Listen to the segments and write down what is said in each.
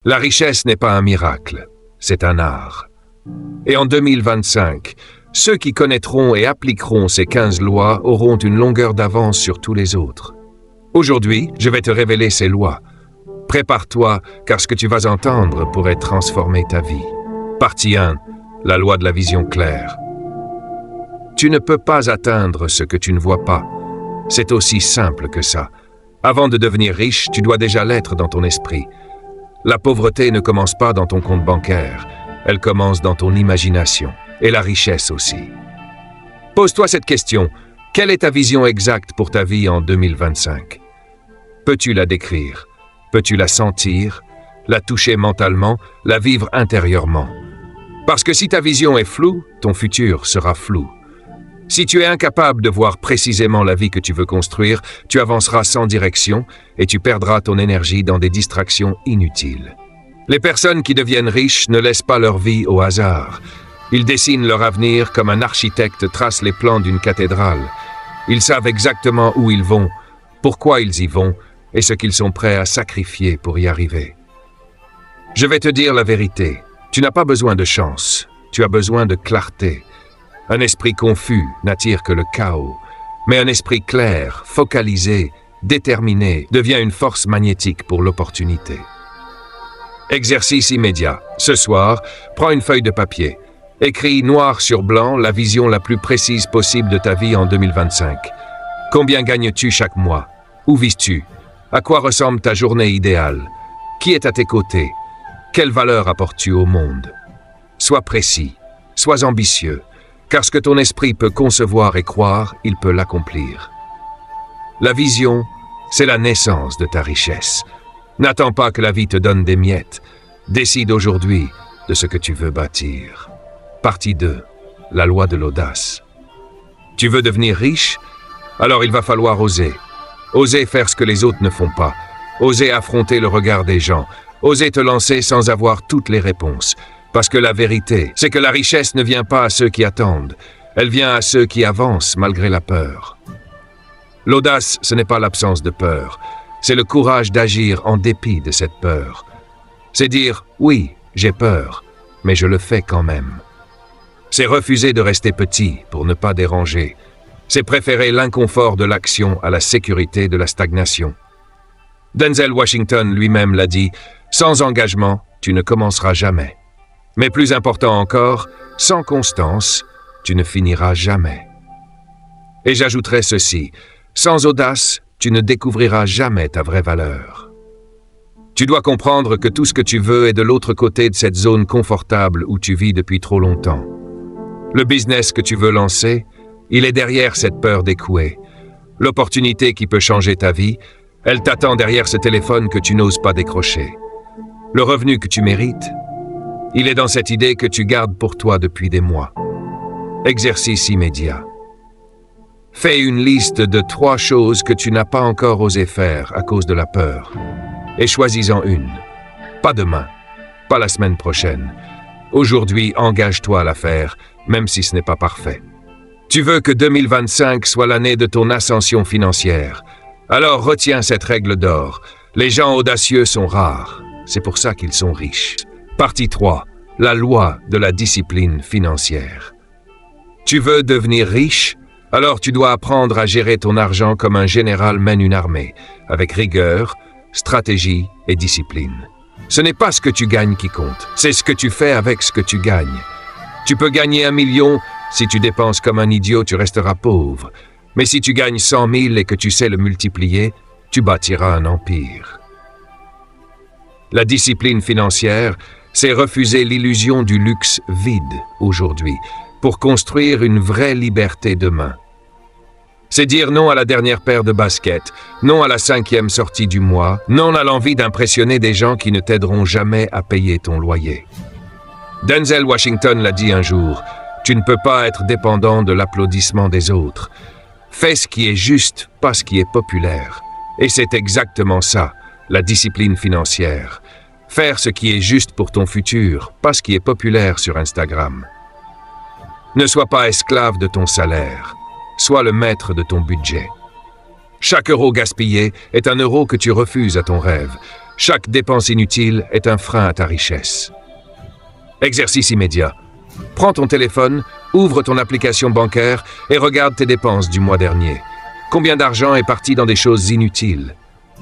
La richesse n'est pas un miracle, c'est un art. Et en 2025, ceux qui connaîtront et appliqueront ces 15 lois auront une longueur d'avance sur tous les autres. Aujourd'hui, je vais te révéler ces lois. Prépare-toi, car ce que tu vas entendre pourrait transformer ta vie. Partie 1. La loi de la vision claire. Tu ne peux pas atteindre ce que tu ne vois pas. C'est aussi simple que ça. Avant de devenir riche, tu dois déjà l'être dans ton esprit. La pauvreté ne commence pas dans ton compte bancaire, elle commence dans ton imagination, et la richesse aussi. Pose-toi cette question, quelle est ta vision exacte pour ta vie en 2025? Peux-tu la décrire? Peux-tu la sentir? La toucher mentalement? La vivre intérieurement? Parce que si ta vision est floue, ton futur sera flou. Si tu es incapable de voir précisément la vie que tu veux construire, tu avanceras sans direction et tu perdras ton énergie dans des distractions inutiles. Les personnes qui deviennent riches ne laissent pas leur vie au hasard. Ils dessinent leur avenir comme un architecte trace les plans d'une cathédrale. Ils savent exactement où ils vont, pourquoi ils y vont et ce qu'ils sont prêts à sacrifier pour y arriver. Je vais te dire la vérité. Tu n'as pas besoin de chance, tu as besoin de clarté. Un esprit confus n'attire que le chaos, mais un esprit clair, focalisé, déterminé devient une force magnétique pour l'opportunité. Exercice immédiat. Ce soir, prends une feuille de papier. Écris noir sur blanc la vision la plus précise possible de ta vie en 2025. Combien gagnes-tu chaque mois? Où vis-tu? À quoi ressemble ta journée idéale? Qui est à tes côtés? Quelle valeur apportes-tu au monde? Sois précis, sois ambitieux. Car ce que ton esprit peut concevoir et croire, il peut l'accomplir. La vision, c'est la naissance de ta richesse. N'attends pas que la vie te donne des miettes. Décide aujourd'hui de ce que tu veux bâtir. Partie 2. La loi de l'audace. Tu veux devenir riche? Alors il va falloir oser. Oser faire ce que les autres ne font pas. Oser affronter le regard des gens. Oser te lancer sans avoir toutes les réponses. Parce que la vérité, c'est que la richesse ne vient pas à ceux qui attendent, elle vient à ceux qui avancent malgré la peur. L'audace, ce n'est pas l'absence de peur, c'est le courage d'agir en dépit de cette peur. C'est dire, oui, j'ai peur, mais je le fais quand même. C'est refuser de rester petit pour ne pas déranger. C'est préférer l'inconfort de l'action à la sécurité de la stagnation. Denzel Washington lui-même l'a dit, sans engagement, tu ne commenceras jamais. Mais plus important encore, sans constance, tu ne finiras jamais. Et j'ajouterai ceci, sans audace, tu ne découvriras jamais ta vraie valeur. Tu dois comprendre que tout ce que tu veux est de l'autre côté de cette zone confortable où tu vis depuis trop longtemps. Le business que tu veux lancer, il est derrière cette peur d'échouer. L'opportunité qui peut changer ta vie, elle t'attend derrière ce téléphone que tu n'oses pas décrocher. Le revenu que tu mérites, il est dans cette idée que tu gardes pour toi depuis des mois. Exercice immédiat. Fais une liste de 3 choses que tu n'as pas encore osé faire à cause de la peur. Et choisis-en une. Pas demain, pas la semaine prochaine. Aujourd'hui, engage-toi à la faire, même si ce n'est pas parfait. Tu veux que 2025 soit l'année de ton ascension financière. Alors retiens cette règle d'or. Les gens audacieux sont rares. C'est pour ça qu'ils sont riches. Partie 3. La loi de la discipline financière. Tu veux devenir riche? Alors tu dois apprendre à gérer ton argent comme un général mène une armée, avec rigueur, stratégie et discipline. Ce n'est pas ce que tu gagnes qui compte, c'est ce que tu fais avec ce que tu gagnes. Tu peux gagner 1 million, si tu dépenses comme un idiot, tu resteras pauvre. Mais si tu gagnes 100 000 et que tu sais le multiplier, tu bâtiras un empire. La discipline financière, c'est refuser l'illusion du luxe vide aujourd'hui pour construire une vraie liberté demain. C'est dire non à la dernière paire de baskets, non à la 5e sortie du mois, non à l'envie d'impressionner des gens qui ne t'aideront jamais à payer ton loyer. Denzel Washington l'a dit un jour, tu ne peux pas être dépendant de l'applaudissement des autres. Fais ce qui est juste, pas ce qui est populaire. Et c'est exactement ça, la discipline financière. Faire ce qui est juste pour ton futur, pas ce qui est populaire sur Instagram. Ne sois pas esclave de ton salaire. Sois le maître de ton budget. Chaque euro gaspillé est un euro que tu refuses à ton rêve. Chaque dépense inutile est un frein à ta richesse. Exercice immédiat. Prends ton téléphone, ouvre ton application bancaire et regarde tes dépenses du mois dernier. Combien d'argent est parti dans des choses inutiles?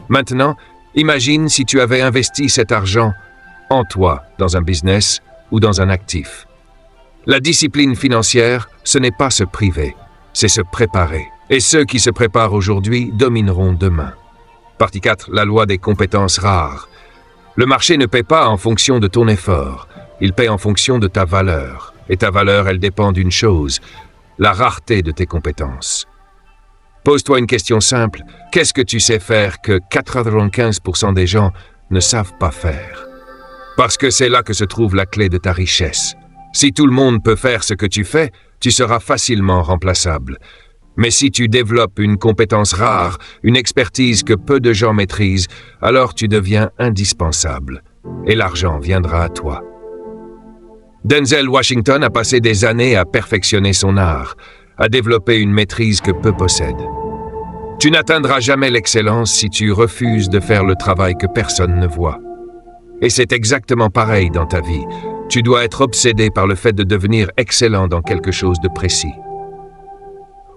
Maintenant, imagine si tu avais investi cet argent en toi, dans un business ou dans un actif. La discipline financière, ce n'est pas se priver, c'est se préparer. Et ceux qui se préparent aujourd'hui domineront demain. Partie 4, la loi des compétences rares. Le marché ne paie pas en fonction de ton effort, il paie en fonction de ta valeur. Et ta valeur, elle dépend d'une chose, la rareté de tes compétences. Pose-toi une question simple, qu'est-ce que tu sais faire que 95% des gens ne savent pas faire? Parce que c'est là que se trouve la clé de ta richesse. Si tout le monde peut faire ce que tu fais, tu seras facilement remplaçable. Mais si tu développes une compétence rare, une expertise que peu de gens maîtrisent, alors tu deviens indispensable. Et l'argent viendra à toi. Denzel Washington a passé des années à perfectionner son art, à développer une maîtrise que peu possèdent. Tu n'atteindras jamais l'excellence si tu refuses de faire le travail que personne ne voit. Et c'est exactement pareil dans ta vie. Tu dois être obsédé par le fait de devenir excellent dans quelque chose de précis.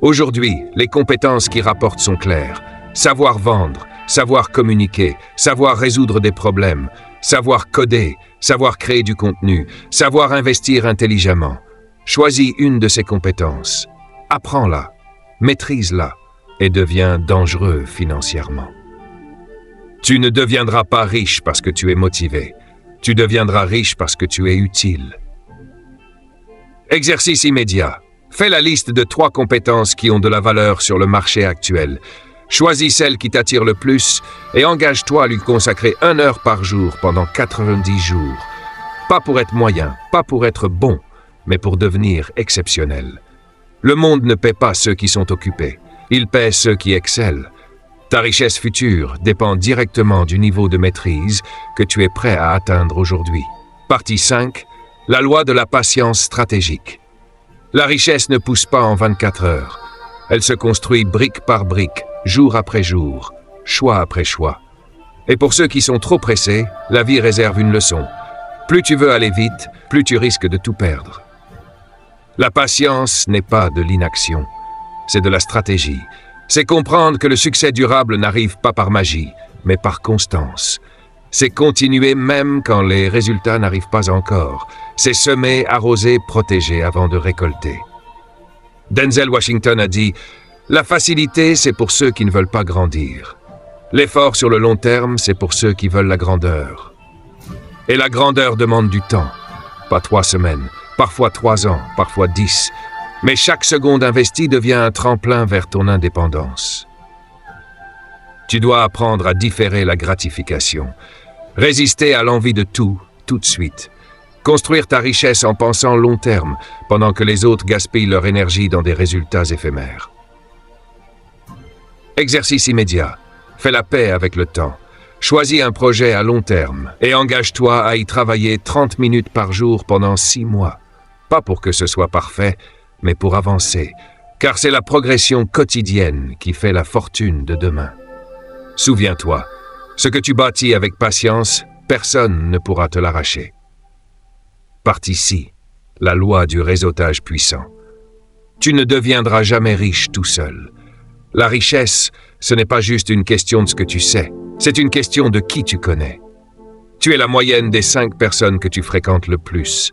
Aujourd'hui, les compétences qui rapportent sont claires. Savoir vendre, savoir communiquer, savoir résoudre des problèmes, savoir coder, savoir créer du contenu, savoir investir intelligemment. Choisis une de ces compétences. Apprends-la, maîtrise-la et deviens dangereux financièrement. Tu ne deviendras pas riche parce que tu es motivé. Tu deviendras riche parce que tu es utile. Exercice immédiat. Fais la liste de 3 compétences qui ont de la valeur sur le marché actuel. Choisis celle qui t'attire le plus et engage-toi à lui consacrer 1 heure par jour pendant 90 jours. Pas pour être moyen, pas pour être bon, mais pour devenir exceptionnel. Le monde ne paie pas ceux qui sont occupés, il paie ceux qui excellent. Ta richesse future dépend directement du niveau de maîtrise que tu es prêt à atteindre aujourd'hui. Partie 5. La loi de la patience stratégique. La richesse ne pousse pas en 24 heures. Elle se construit brique par brique, jour après jour, choix après choix. Et pour ceux qui sont trop pressés, la vie réserve une leçon. Plus tu veux aller vite, plus tu risques de tout perdre. La patience n'est pas de l'inaction, c'est de la stratégie. C'est comprendre que le succès durable n'arrive pas par magie, mais par constance. C'est continuer même quand les résultats n'arrivent pas encore. C'est semer, arroser, protéger avant de récolter. Denzel Washington a dit « La facilité, c'est pour ceux qui ne veulent pas grandir. L'effort sur le long terme, c'est pour ceux qui veulent la grandeur. Et la grandeur demande du temps. Pas 3 semaines, parfois 3 ans, parfois 10. Mais chaque seconde investie devient un tremplin vers ton indépendance. Tu dois apprendre à différer la gratification. Résister à l'envie de tout de suite. Construire ta richesse en pensant long terme, pendant que les autres gaspillent leur énergie dans des résultats éphémères. Exercice immédiat. Fais la paix avec le temps. Choisis un projet à long terme et engage-toi à y travailler 30 minutes par jour pendant 6 mois. Pas pour que ce soit parfait, mais pour avancer, car c'est la progression quotidienne qui fait la fortune de demain. Souviens-toi, ce que tu bâtis avec patience, personne ne pourra te l'arracher. Partie 6. La loi du réseautage puissant. Tu ne deviendras jamais riche tout seul. La richesse, ce n'est pas juste une question de ce que tu sais, c'est une question de qui tu connais. Tu es la moyenne des 5 personnes que tu fréquentes le plus.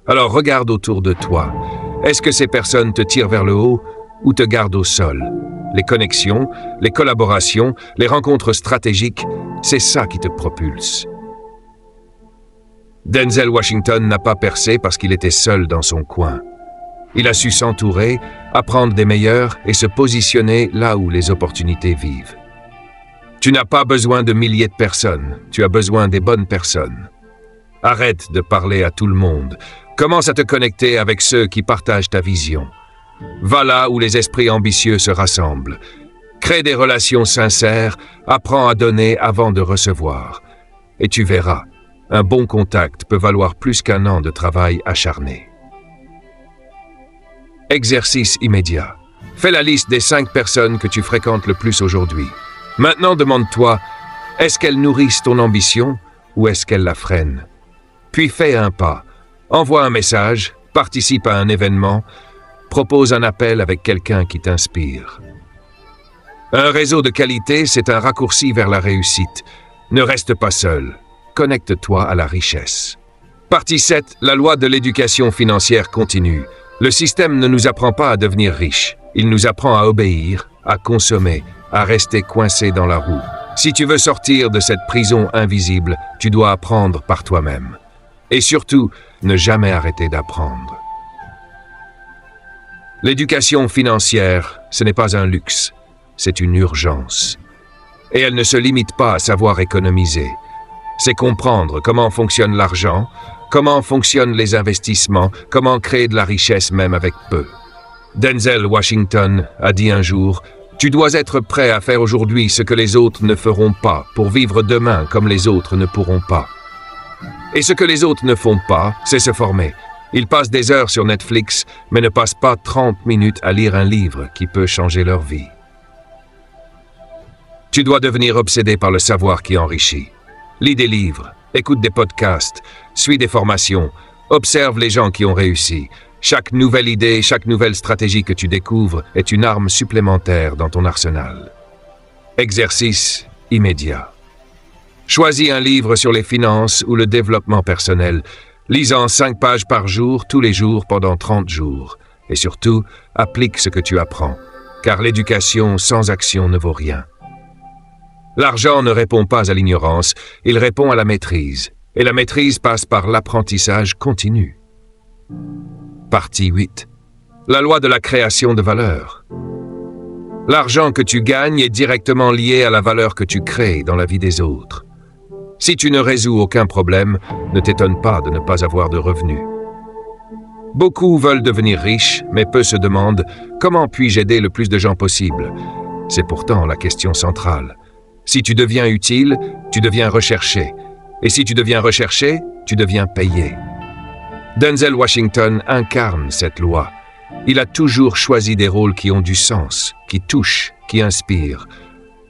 Alors regarde autour de toi. Est-ce que ces personnes te tirent vers le haut ou te gardent au sol? Les connexions, les collaborations, les rencontres stratégiques, c'est ça qui te propulse. Denzel Washington n'a pas percé parce qu'il était seul dans son coin. Il a su s'entourer, apprendre des meilleurs et se positionner là où les opportunités vivent. Tu n'as pas besoin de milliers de personnes, tu as besoin des bonnes personnes. Arrête de parler à tout le monde. Commence à te connecter avec ceux qui partagent ta vision. Va là où les esprits ambitieux se rassemblent. Crée des relations sincères, apprends à donner avant de recevoir. Et tu verras, un bon contact peut valoir plus qu'un an de travail acharné. Exercice immédiat. Fais la liste des 5 personnes que tu fréquentes le plus aujourd'hui. Maintenant, demande-toi, Est-ce qu'elles nourrissent ton ambition ou est-ce qu'elles la freinent? Puis fais un pas. Envoie un message, participe à un événement, propose un appel avec quelqu'un qui t'inspire. Un réseau de qualité, c'est un raccourci vers la réussite. Ne reste pas seul. Connecte-toi à la richesse. Partie 7. La loi de l'éducation financière continue. Le système ne nous apprend pas à devenir riche. Il nous apprend à obéir, à consommer, à rester coincé dans la roue. Si tu veux sortir de cette prison invisible, tu dois apprendre par toi-même. Et surtout, ne jamais arrêter d'apprendre. L'éducation financière, ce n'est pas un luxe, c'est une urgence. Et elle ne se limite pas à savoir économiser. C'est comprendre comment fonctionne l'argent, comment fonctionnent les investissements, comment créer de la richesse même avec peu. Denzel Washington a dit un jour « Tu dois être prêt à faire aujourd'hui ce que les autres ne feront pas pour vivre demain comme les autres ne pourront pas. » Et ce que les autres ne font pas, c'est se former. Ils passent des heures sur Netflix, mais ne passent pas 30 minutes à lire un livre qui peut changer leur vie. Tu dois devenir obsédé par le savoir qui enrichit. Lis des livres, écoute des podcasts, suis des formations, observe les gens qui ont réussi. Chaque nouvelle idée, chaque nouvelle stratégie que tu découvres est une arme supplémentaire dans ton arsenal. Exercice immédiat. Choisis un livre sur les finances ou le développement personnel. Lis-en 5 pages par jour, tous les jours, pendant 30 jours. Et surtout, applique ce que tu apprends, car l'éducation sans action ne vaut rien. L'argent ne répond pas à l'ignorance, il répond à la maîtrise. Et la maîtrise passe par l'apprentissage continu. Partie 8. La loi de la création de valeur. L'argent que tu gagnes est directement lié à la valeur que tu crées dans la vie des autres. Si tu ne résous aucun problème, ne t'étonne pas de ne pas avoir de revenus. Beaucoup veulent devenir riches, mais peu se demandent « Comment puis-je aider le plus de gens possible ?» C'est pourtant la question centrale. Si tu deviens utile, tu deviens recherché. Et si tu deviens recherché, tu deviens payé. Denzel Washington incarne cette loi. Il a toujours choisi des rôles qui ont du sens, qui touchent, qui inspirent.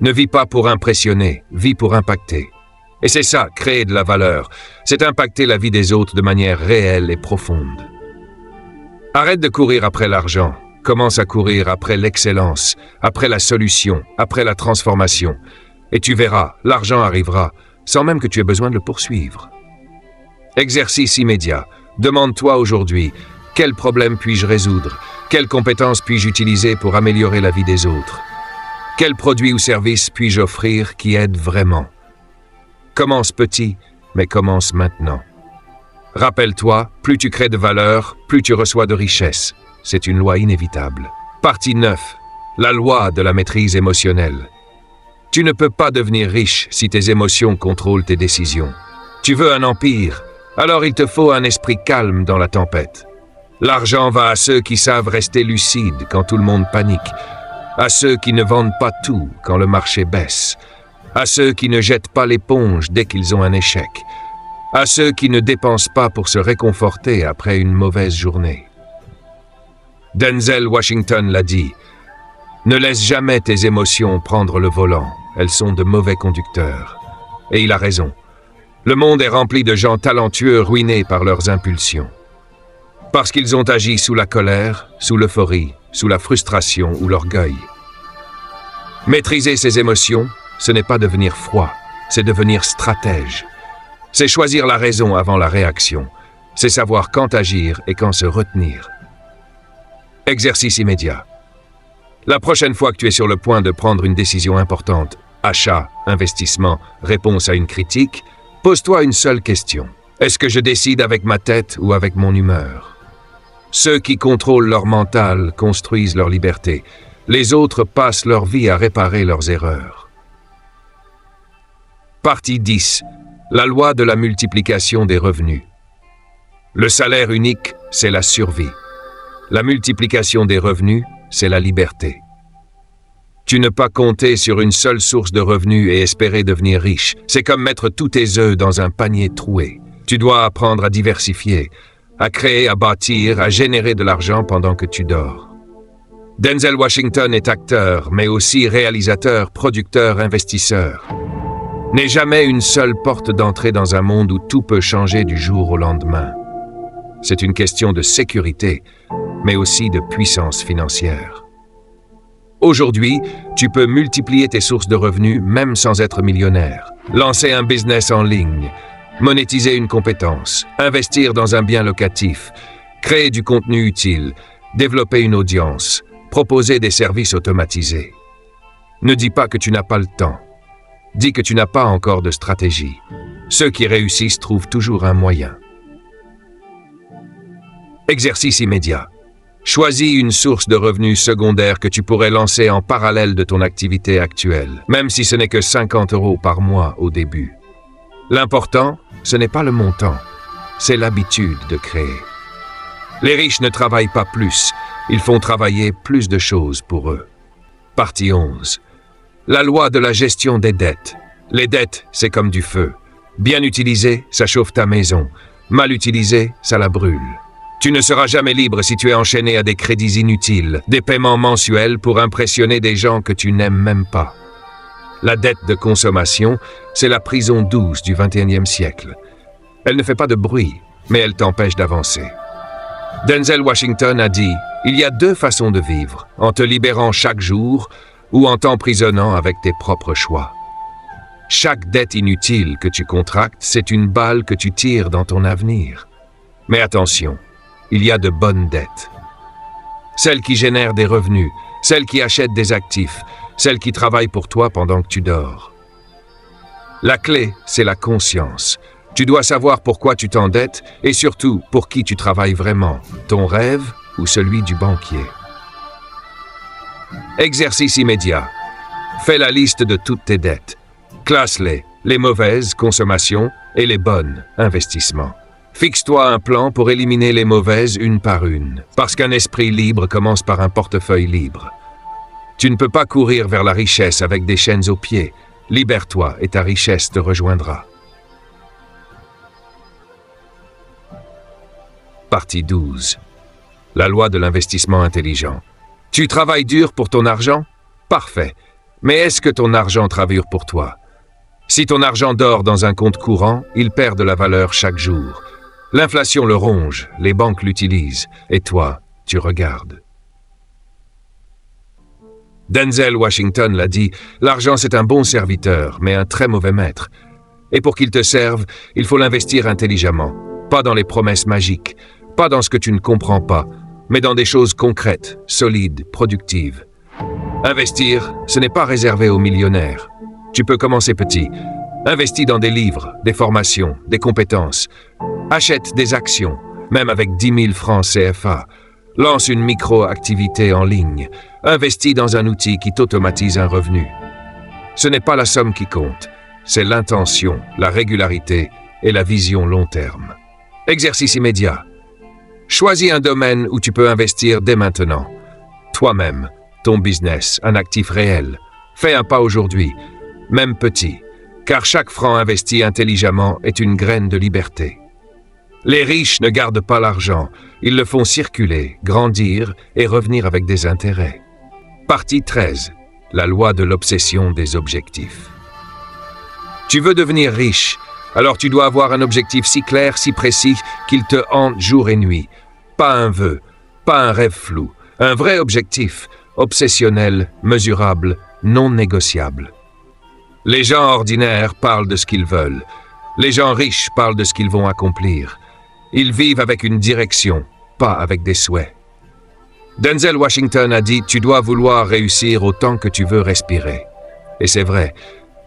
Ne vis pas pour impressionner, vis pour impacter. Et c'est ça, créer de la valeur. C'est impacter la vie des autres de manière réelle et profonde. Arrête de courir après l'argent. Commence à courir après l'excellence, après la solution, après la transformation. Et tu verras, l'argent arrivera, sans même que tu aies besoin de le poursuivre. Exercice immédiat. Demande-toi aujourd'hui, quel problème puis-je résoudre? Quelles compétences puis-je utiliser pour améliorer la vie des autres? Quels produits ou services puis-je offrir qui aident vraiment? Commence petit, mais commence maintenant. Rappelle-toi, plus tu crées de valeur, plus tu reçois de richesse. C'est une loi inévitable. Partie 9. La loi de la maîtrise émotionnelle. Tu ne peux pas devenir riche si tes émotions contrôlent tes décisions. Tu veux un empire, alors il te faut un esprit calme dans la tempête. L'argent va à ceux qui savent rester lucides quand tout le monde panique, à ceux qui ne vendent pas tout quand le marché baisse, à ceux qui ne jettent pas l'éponge dès qu'ils ont un échec, à ceux qui ne dépensent pas pour se réconforter après une mauvaise journée. Denzel Washington l'a dit, « Ne laisse jamais tes émotions prendre le volant, elles sont de mauvais conducteurs. » Et il a raison. Le monde est rempli de gens talentueux ruinés par leurs impulsions. Parce qu'ils ont agi sous la colère, sous l'euphorie, sous la frustration ou l'orgueil. Maîtriser ses émotions, ce n'est pas devenir froid, c'est devenir stratège. C'est choisir la raison avant la réaction. C'est savoir quand agir et quand se retenir. Exercice immédiat. La prochaine fois que tu es sur le point de prendre une décision importante, achat, investissement, réponse à une critique, pose-toi une seule question. Est-ce que je décide avec ma tête ou avec mon humeur? Ceux qui contrôlent leur mental construisent leur liberté. Les autres passent leur vie à réparer leurs erreurs. Partie 10. La loi de la multiplication des revenus. Le salaire unique, c'est la survie. La multiplication des revenus, c'est la liberté. Tu ne peux pas compter sur une seule source de revenus et espérer devenir riche. C'est comme mettre tous tes œufs dans un panier troué. Tu dois apprendre à diversifier, à créer, à bâtir, à générer de l'argent pendant que tu dors. Denzel Washington est acteur, mais aussi réalisateur, producteur, investisseur. n'est jamais une seule porte d'entrée dans un monde où tout peut changer du jour au lendemain. C'est une question de sécurité, mais aussi de puissance financière. Aujourd'hui, tu peux multiplier tes sources de revenus même sans être millionnaire. Lancer un business en ligne, monétiser une compétence, investir dans un bien locatif, créer du contenu utile, développer une audience, proposer des services automatisés. Ne dis pas que tu n'as pas le temps. Dis que tu n'as pas encore de stratégie. Ceux qui réussissent trouvent toujours un moyen. Exercice immédiat. Choisis une source de revenus secondaire que tu pourrais lancer en parallèle de ton activité actuelle, même si ce n'est que 50 € par mois au début. L'important, ce n'est pas le montant, c'est l'habitude de créer. Les riches ne travaillent pas plus, ils font travailler plus de choses pour eux. Partie 11. La loi de la gestion des dettes. Les dettes, c'est comme du feu. Bien utilisé, ça chauffe ta maison. Mal utilisé, ça la brûle. Tu ne seras jamais libre si tu es enchaîné à des crédits inutiles, des paiements mensuels pour impressionner des gens que tu n'aimes même pas. La dette de consommation, c'est la prison douce du XXIe siècle. Elle ne fait pas de bruit, mais elle t'empêche d'avancer. Denzel Washington a dit « Il y a deux façons de vivre, en te libérant chaque jour ou en t'emprisonnant avec tes propres choix. » Chaque dette inutile que tu contractes, c'est une balle que tu tires dans ton avenir. Mais attention, il y a de bonnes dettes. Celles qui génèrent des revenus, celles qui achètent des actifs, celles qui travaillent pour toi pendant que tu dors. La clé, c'est la conscience. Tu dois savoir pourquoi tu t'endettes et surtout pour qui tu travailles vraiment, ton rêve ou celui du banquier. Exercice immédiat. Fais la liste de toutes tes dettes. Classe-les, les mauvaises, consommation, et les bonnes, investissements. Fixe-toi un plan pour éliminer les mauvaises une par une, parce qu'un esprit libre commence par un portefeuille libre. Tu ne peux pas courir vers la richesse avec des chaînes aux pieds. Libère-toi et ta richesse te rejoindra. Partie 12. La loi de l'investissement intelligent. Tu travailles dur pour ton argent? Parfait. Mais est-ce que ton argent travaille pour toi? Si ton argent dort dans un compte courant, il perd de la valeur chaque jour. L'inflation le ronge, les banques l'utilisent, et toi, tu regardes. Denzel Washington l'a dit, l'argent c'est un bon serviteur, mais un très mauvais maître. Et pour qu'il te serve, il faut l'investir intelligemment, pas dans les promesses magiques, pas dans ce que tu ne comprends pas, mais dans des choses concrètes, solides, productives. Investir, ce n'est pas réservé aux millionnaires. Tu peux commencer petit. Investis dans des livres, des formations, des compétences. Achète des actions, même avec 10 000 francs CFA. Lance une micro-activité en ligne. Investis dans un outil qui t'automatise un revenu. Ce n'est pas la somme qui compte, c'est l'intention, la régularité et la vision long terme. Exercice immédiat. Choisis un domaine où tu peux investir dès maintenant. Toi-même, ton business, un actif réel. Fais un pas aujourd'hui, même petit, car chaque franc investi intelligemment est une graine de liberté. Les riches ne gardent pas l'argent, ils le font circuler, grandir et revenir avec des intérêts. Partie 13. La loi de l'obsession des objectifs. Tu veux devenir riche, alors tu dois avoir un objectif si clair, si précis, qu'il te hante jour et nuit. Pas un vœu, pas un rêve flou, un vrai objectif, obsessionnel, mesurable, non négociable. Les gens ordinaires parlent de ce qu'ils veulent. Les gens riches parlent de ce qu'ils vont accomplir. Ils vivent avec une direction, pas avec des souhaits. Denzel Washington a dit « Tu dois vouloir réussir autant que tu veux respirer ». Et c'est vrai,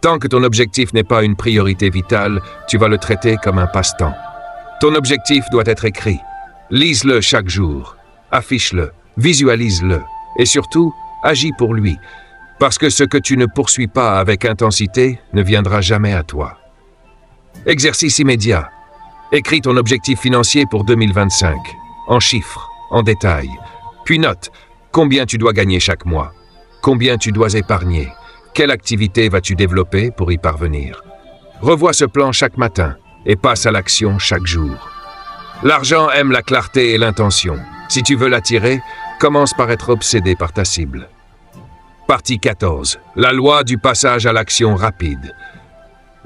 tant que ton objectif n'est pas une priorité vitale, tu vas le traiter comme un passe-temps. Ton objectif doit être écrit. Lise-le chaque jour, affiche-le, visualise-le et surtout, agis pour lui. Parce que ce que tu ne poursuis pas avec intensité ne viendra jamais à toi. Exercice immédiat. Écris ton objectif financier pour 2025, en chiffres, en détails. Puis note combien tu dois gagner chaque mois, combien tu dois épargner, quelle activité vas-tu développer pour y parvenir. Revois ce plan chaque matin et passe à l'action chaque jour. L'argent aime la clarté et l'intention. Si tu veux l'attirer, commence par être obsédé par ta cible. Partie 14. La loi du passage à l'action rapide.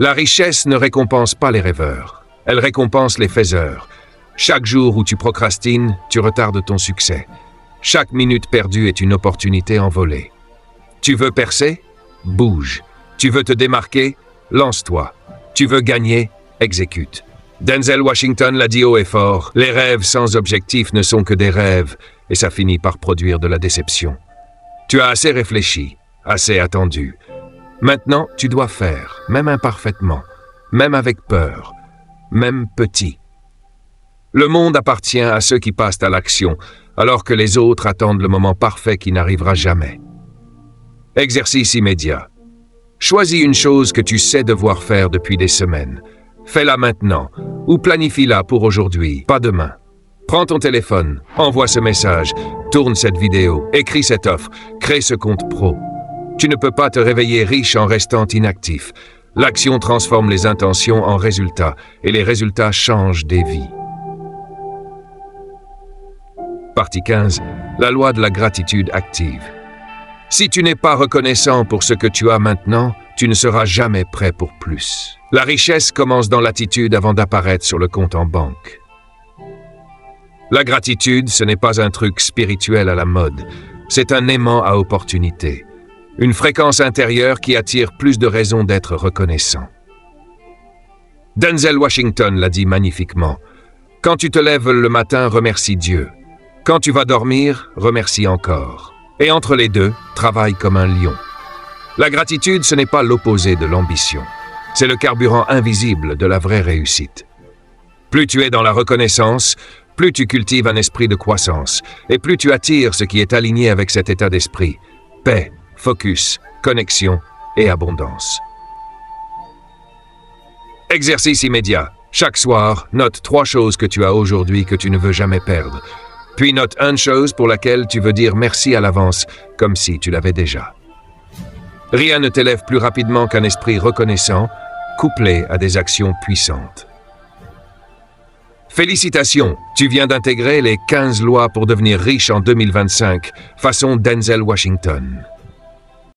La richesse ne récompense pas les rêveurs, elle récompense les faiseurs. Chaque jour où tu procrastines, tu retardes ton succès. Chaque minute perdue est une opportunité envolée. Tu veux percer? Bouge. Tu veux te démarquer? Lance-toi. Tu veux gagner? Exécute. Denzel Washington l'a dit haut et fort, les rêves sans objectif ne sont que des rêves, et ça finit par produire de la déception. Tu as assez réfléchi, assez attendu. Maintenant, tu dois faire, même imparfaitement, même avec peur, même petit. Le monde appartient à ceux qui passent à l'action, alors que les autres attendent le moment parfait qui n'arrivera jamais. Exercice immédiat. Choisis une chose que tu sais devoir faire depuis des semaines. Fais-la maintenant, ou planifie-la pour aujourd'hui, pas demain. Prends ton téléphone, envoie ce message, tourne cette vidéo, écris cette offre, crée ce compte pro. Tu ne peux pas te réveiller riche en restant inactif. L'action transforme les intentions en résultats, et les résultats changent des vies. Partie 15. La loi de la gratitude active. Si tu n'es pas reconnaissant pour ce que tu as maintenant, tu ne seras jamais prêt pour plus. La richesse commence dans l'attitude avant d'apparaître sur le compte en banque. La gratitude, ce n'est pas un truc spirituel à la mode, c'est un aimant à opportunité, une fréquence intérieure qui attire plus de raisons d'être reconnaissant. Denzel Washington l'a dit magnifiquement. Quand tu te lèves le matin, remercie Dieu. Quand tu vas dormir, remercie encore. Et entre les deux, travaille comme un lion. La gratitude, ce n'est pas l'opposé de l'ambition. C'est le carburant invisible de la vraie réussite. Plus tu es dans la reconnaissance, plus tu cultives un esprit de croissance, et plus tu attires ce qui est aligné avec cet état d'esprit. Paix, focus, connexion et abondance. Exercice immédiat. Chaque soir, note 3 choses que tu as aujourd'hui que tu ne veux jamais perdre. Puis note une chose pour laquelle tu veux dire merci à l'avance, comme si tu l'avais déjà. Rien ne t'élève plus rapidement qu'un esprit reconnaissant, couplé à des actions puissantes. Félicitations, tu viens d'intégrer les 15 lois pour devenir riche en 2025, façon Denzel Washington.